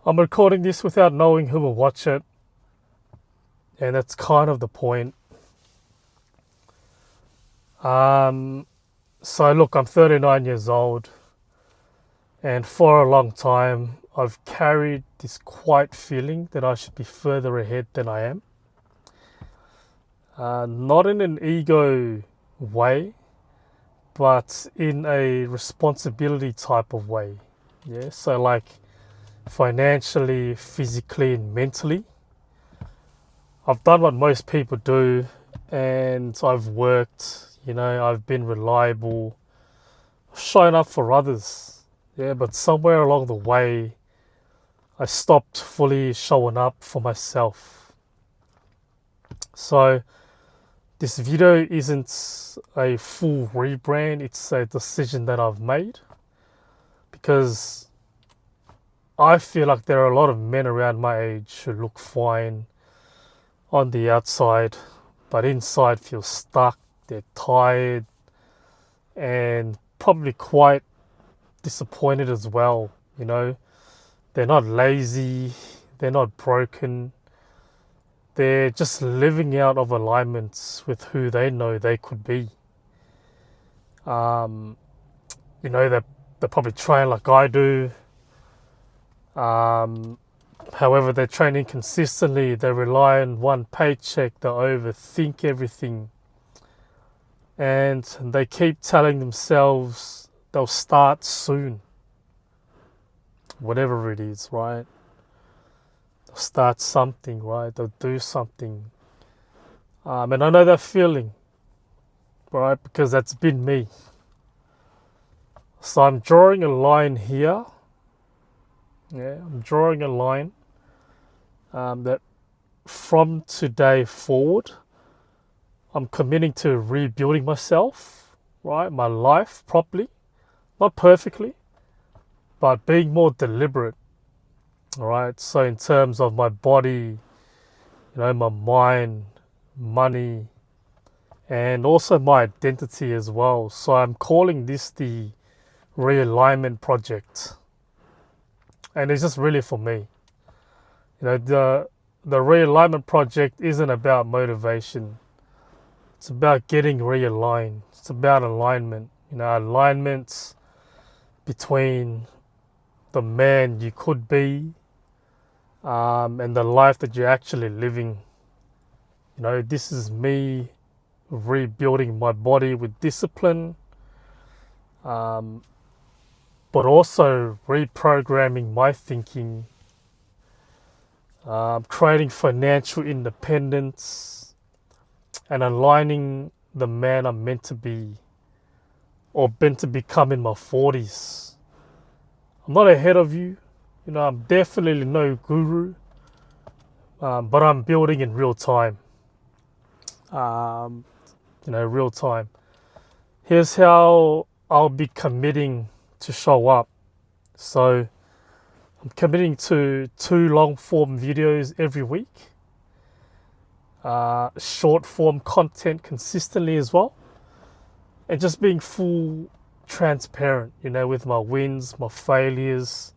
I'm recording this without knowing who will watch it, and that's kind of the point. Um, so, look, I'm 39 years old, and for a long time, I've carried this quiet feeling that I should be further ahead than I am. Not in an ego way, but in a responsibility type of way. Yeah, so like financially, physically, and mentally. I've done what most people do, and I've worked, I've been reliable, I've shown up for others. Yeah, but somewhere along the way, I stopped fully showing up for myself. So, this video isn't a full rebrand, it's a decision that I've made because I feel like there are a lot of men around my age who look fine on the outside, but inside feel stuck, they're tired, and probably quite disappointed as well. They're not lazy, they're not broken, they're just living out of alignments with who they know they could be. Um, they're probably train like I do. Um, However, they're training consistently, they rely on one paycheck, they overthink everything, and they keep telling themselves they'll start soon, whatever it is, right? They'll start something, right? They'll do something. And I know that feeling, right? Because that's been me. So I'm drawing a line here. Yeah, I'm drawing a line that from today forward, I'm committing to rebuilding myself, right? My life properly, not perfectly, but being more deliberate, all right? So, in terms of my body, my mind, money, and also my identity as well. So, I'm calling this the realignment project. And it's just really for me. The realignment project isn't about motivation. It's about getting realigned. It's about alignment. Alignments between the man you could be and the life that you're actually living. This is me rebuilding my body with discipline, um, but also reprogramming my thinking, creating financial independence, and aligning the man I'm meant to be or meant to become in my 40s. I'm not ahead of you. I'm definitely no guru, but I'm building in real time. Um, Real time. Here's how I'll be committing to show up. So I'm committing to 2 long form videos every week, short form content consistently as well, and just being full transparent, with my wins, my failures,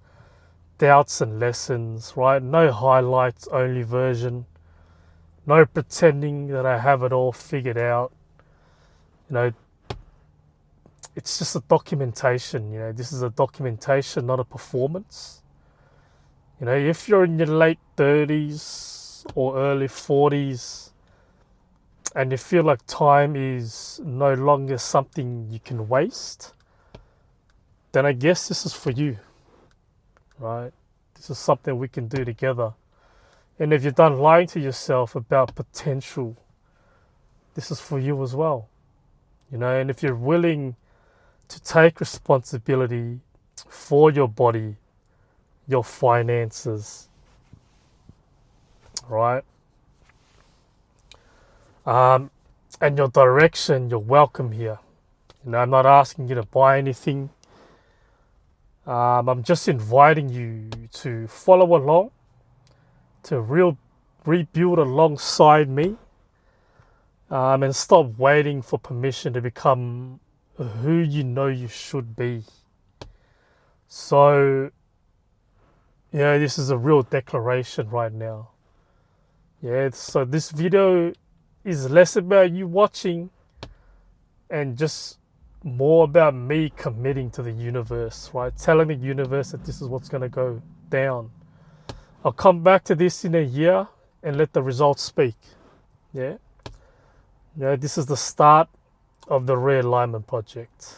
doubts and lessons, right? No highlights only version. No pretending that I have it all figured out. It's just a documentation. This is a documentation, not a performance. If you're in your late 30s or early 40s and you feel like time is no longer something you can waste, then I guess this is for you, right? This is something we can do together. And if you're done lying to yourself about potential, this is for you as well. And if you're willing to take responsibility for your body, your finances, right? And your direction, you're welcome here. I'm not asking you to buy anything. I'm just inviting you to follow along, to rebuild alongside me, and stop waiting for permission to become who you know you should be. So, Yeah, this is a real declaration right now. Yeah, so this video is less about you watching and just more about me committing to the universe, right? Telling the universe that this is what's going to go down. I'll come back to this in a year and let the results speak. Yeah. Yeah, this is the start of the realignment project.